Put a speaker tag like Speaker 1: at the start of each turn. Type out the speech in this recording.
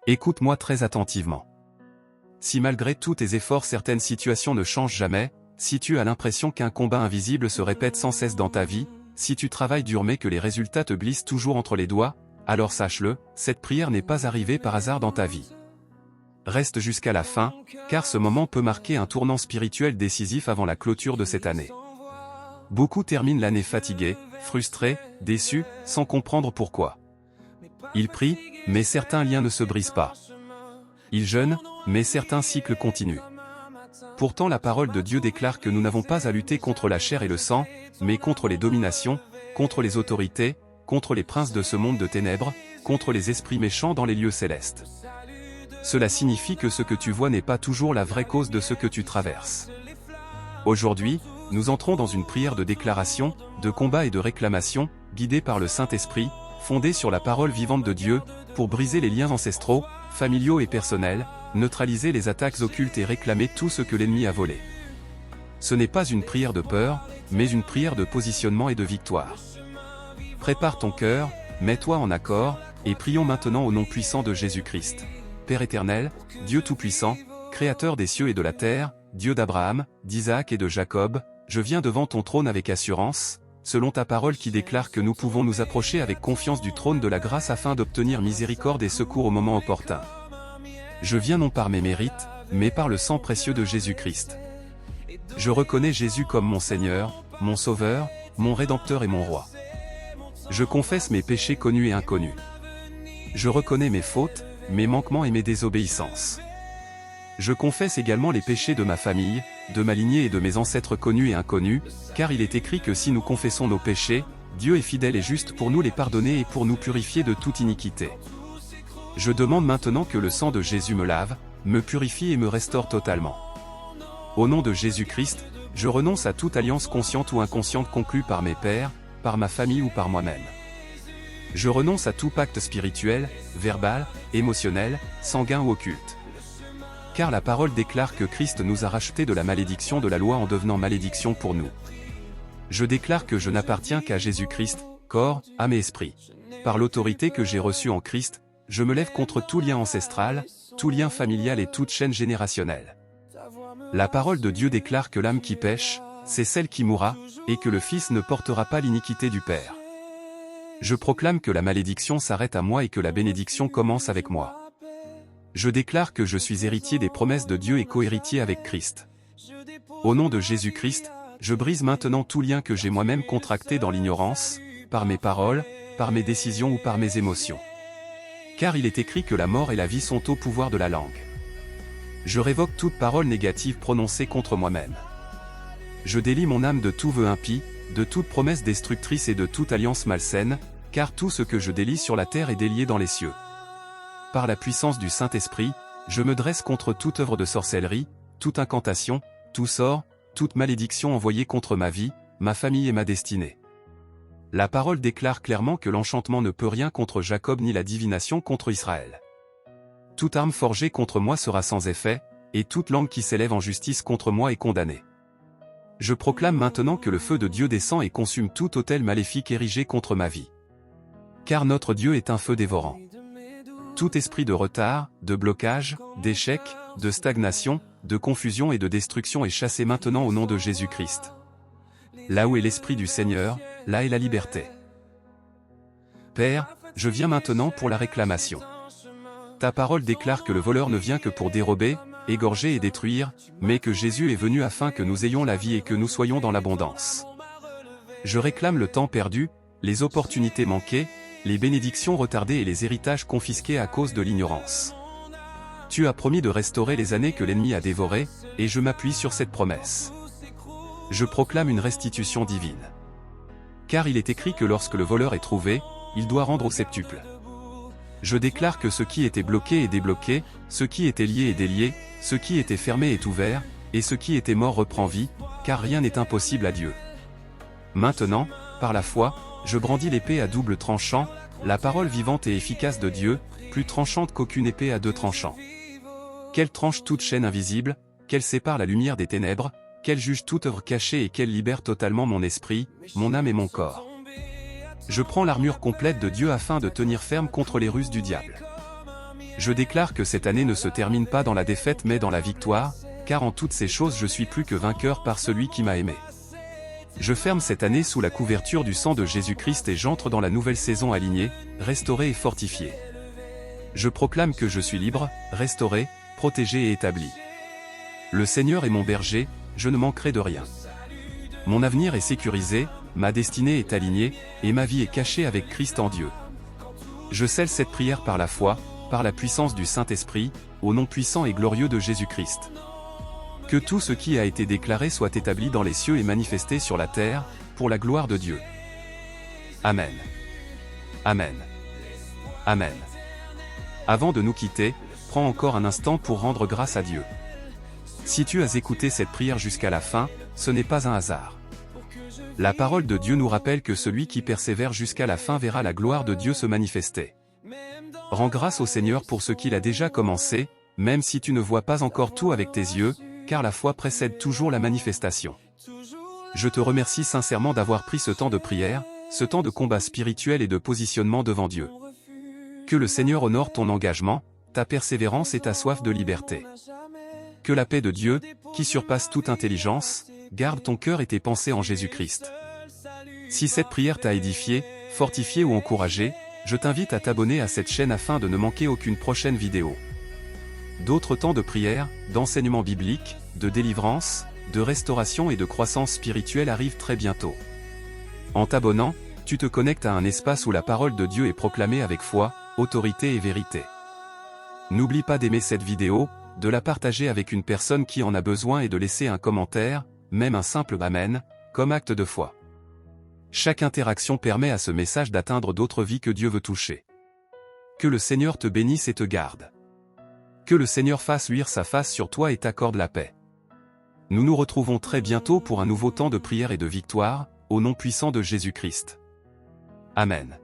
Speaker 1: Écoute-moi très attentivement. Si malgré tous tes efforts certaines situations ne changent jamais, si tu as l'impression qu'un combat invisible se répète sans cesse dans ta vie, si tu travailles dur mais que les résultats te glissent toujours entre les doigts, alors sache-le, cette prière n'est pas arrivée par hasard dans ta vie. Reste jusqu'à la fin, car ce moment peut marquer un tournant spirituel décisif avant la clôture de cette année. Beaucoup terminent l'année fatigués, frustrés, déçus, sans comprendre pourquoi. Ils prient, mais certains liens ne se brisent pas. Ils jeûnent, mais certains cycles continuent. Pourtant la parole de Dieu déclare que nous n'avons pas à lutter contre la chair et le sang, mais contre les dominations, contre les autorités, contre les princes de ce monde de ténèbres, contre les esprits méchants dans les lieux célestes. Cela signifie que ce que tu vois n'est pas toujours la vraie cause de ce que tu traverses. Aujourd'hui, nous entrons dans une prière de déclaration, de combat et de réclamation, guidée par le Saint-Esprit, fondée sur la parole vivante de Dieu, pour briser les liens ancestraux, familiaux et personnels, neutraliser les attaques occultes et réclamer tout ce que l'ennemi a volé. Ce n'est pas une prière de peur, mais une prière de positionnement et de victoire. Prépare ton cœur, mets-toi en accord, et prions maintenant au nom puissant de Jésus-Christ. Père éternel, Dieu tout-puissant, Créateur des cieux et de la terre, Dieu d'Abraham, d'Isaac et de Jacob, je viens devant ton trône avec assurance, selon ta parole qui déclare que nous pouvons nous approcher avec confiance du trône de la grâce afin d'obtenir miséricorde et secours au moment opportun. Je viens non par mes mérites, mais par le sang précieux de Jésus-Christ. Je reconnais Jésus comme mon Seigneur, mon Sauveur, mon Rédempteur et mon Roi. Je confesse mes péchés connus et inconnus. Je reconnais mes fautes, mes manquements et mes désobéissances. Je confesse également les péchés de ma famille, de ma lignée et de mes ancêtres connus et inconnus, car il est écrit que si nous confessons nos péchés, Dieu est fidèle et juste pour nous les pardonner et pour nous purifier de toute iniquité. Je demande maintenant que le sang de Jésus me lave, me purifie et me restaure totalement. Au nom de Jésus-Christ, je renonce à toute alliance consciente ou inconsciente conclue par mes pères, par ma famille ou par moi-même. Je renonce à tout pacte spirituel, verbal, émotionnel, sanguin ou occulte. Car la parole déclare que Christ nous a rachetés de la malédiction de la loi en devenant malédiction pour nous. Je déclare que je n'appartiens qu'à Jésus-Christ, corps, âme et esprit. Par l'autorité que j'ai reçue en Christ, je me lève contre tout lien ancestral, tout lien familial et toute chaîne générationnelle. La parole de Dieu déclare que l'âme qui pêche, c'est celle qui mourra, et que le Fils ne portera pas l'iniquité du Père. Je proclame que la malédiction s'arrête à moi et que la bénédiction commence avec moi. Je déclare que je suis héritier des promesses de Dieu et co-héritier avec Christ. Au nom de Jésus-Christ, je brise maintenant tout lien que j'ai moi-même contracté dans l'ignorance, par mes paroles, par mes décisions ou par mes émotions. Car il est écrit que la mort et la vie sont au pouvoir de la langue. Je révoque toute parole négative prononcée contre moi-même. Je délie mon âme de tout vœu impie, de toute promesse destructrice et de toute alliance malsaine, car tout ce que je délie sur la terre est délié dans les cieux. Par la puissance du Saint-Esprit, je me dresse contre toute œuvre de sorcellerie, toute incantation, tout sort, toute malédiction envoyée contre ma vie, ma famille et ma destinée. La parole déclare clairement que l'enchantement ne peut rien contre Jacob ni la divination contre Israël. Toute arme forgée contre moi sera sans effet, et toute langue qui s'élève en justice contre moi est condamnée. Je proclame maintenant que le feu de Dieu descend et consume tout autel maléfique érigé contre ma vie. Car notre Dieu est un feu dévorant. Tout esprit de retard, de blocage, d'échec, de stagnation, de confusion et de destruction est chassé maintenant au nom de Jésus-Christ. Là où est l'Esprit du Seigneur, là est la liberté. Père, je viens maintenant pour la réclamation. Ta parole déclare que le voleur ne vient que pour dérober, égorger et détruire, mais que Jésus est venu afin que nous ayons la vie et que nous soyons dans l'abondance. Je réclame le temps perdu, les opportunités manquées, les bénédictions retardées et les héritages confisqués à cause de l'ignorance. Tu as promis de restaurer les années que l'ennemi a dévorées, et je m'appuie sur cette promesse. Je proclame une restitution divine. Car il est écrit que lorsque le voleur est trouvé, il doit rendre au septuple. Je déclare que ce qui était bloqué est débloqué, ce qui était lié est délié, ce qui était fermé est ouvert, et ce qui était mort reprend vie, car rien n'est impossible à Dieu. Maintenant, par la foi, je brandis l'épée à double tranchant, la parole vivante et efficace de Dieu, plus tranchante qu'aucune épée à deux tranchants. Qu'elle tranche toute chaîne invisible, qu'elle sépare la lumière des ténèbres, qu'elle juge toute œuvre cachée et qu'elle libère totalement mon esprit, mon âme et mon corps. Je prends l'armure complète de Dieu afin de tenir ferme contre les ruses du diable. Je déclare que cette année ne se termine pas dans la défaite mais dans la victoire, car en toutes ces choses je suis plus que vainqueur par celui qui m'a aimé. Je ferme cette année sous la couverture du sang de Jésus-Christ et j'entre dans la nouvelle saison alignée, restaurée et fortifiée. Je proclame que je suis libre, restauré, protégé et établi. Le Seigneur est mon berger, je ne manquerai de rien. Mon avenir est sécurisé, ma destinée est alignée, et ma vie est cachée avec Christ en Dieu. Je scelle cette prière par la foi, par la puissance du Saint-Esprit, au nom puissant et glorieux de Jésus-Christ. Que tout ce qui a été déclaré soit établi dans les cieux et manifesté sur la terre, pour la gloire de Dieu. Amen. Amen. Amen. Avant de nous quitter, prends encore un instant pour rendre grâce à Dieu. Si tu as écouté cette prière jusqu'à la fin, ce n'est pas un hasard. La parole de Dieu nous rappelle que celui qui persévère jusqu'à la fin verra la gloire de Dieu se manifester. Rends grâce au Seigneur pour ce qu'il a déjà commencé, même si tu ne vois pas encore tout avec tes yeux, car la foi précède toujours la manifestation. Je te remercie sincèrement d'avoir pris ce temps de prière, ce temps de combat spirituel et de positionnement devant Dieu. Que le Seigneur honore ton engagement, ta persévérance et ta soif de liberté. Que la paix de Dieu, qui surpasse toute intelligence, garde ton cœur et tes pensées en Jésus-Christ. Si cette prière t'a édifié, fortifié ou encouragé, je t'invite à t'abonner à cette chaîne afin de ne manquer aucune prochaine vidéo. D'autres temps de prière, d'enseignement biblique, de délivrance, de restauration et de croissance spirituelle arrivent très bientôt. En t'abonnant, tu te connectes à un espace où la parole de Dieu est proclamée avec foi, autorité et vérité. N'oublie pas d'aimer cette vidéo, de la partager avec une personne qui en a besoin et de laisser un commentaire, même un simple « Amen », comme acte de foi. Chaque interaction permet à ce message d'atteindre d'autres vies que Dieu veut toucher. Que le Seigneur te bénisse et te garde. Que le Seigneur fasse luire sa face sur toi et t'accorde la paix. Nous nous retrouvons très bientôt pour un nouveau temps de prière et de victoire, au nom puissant de Jésus-Christ. Amen.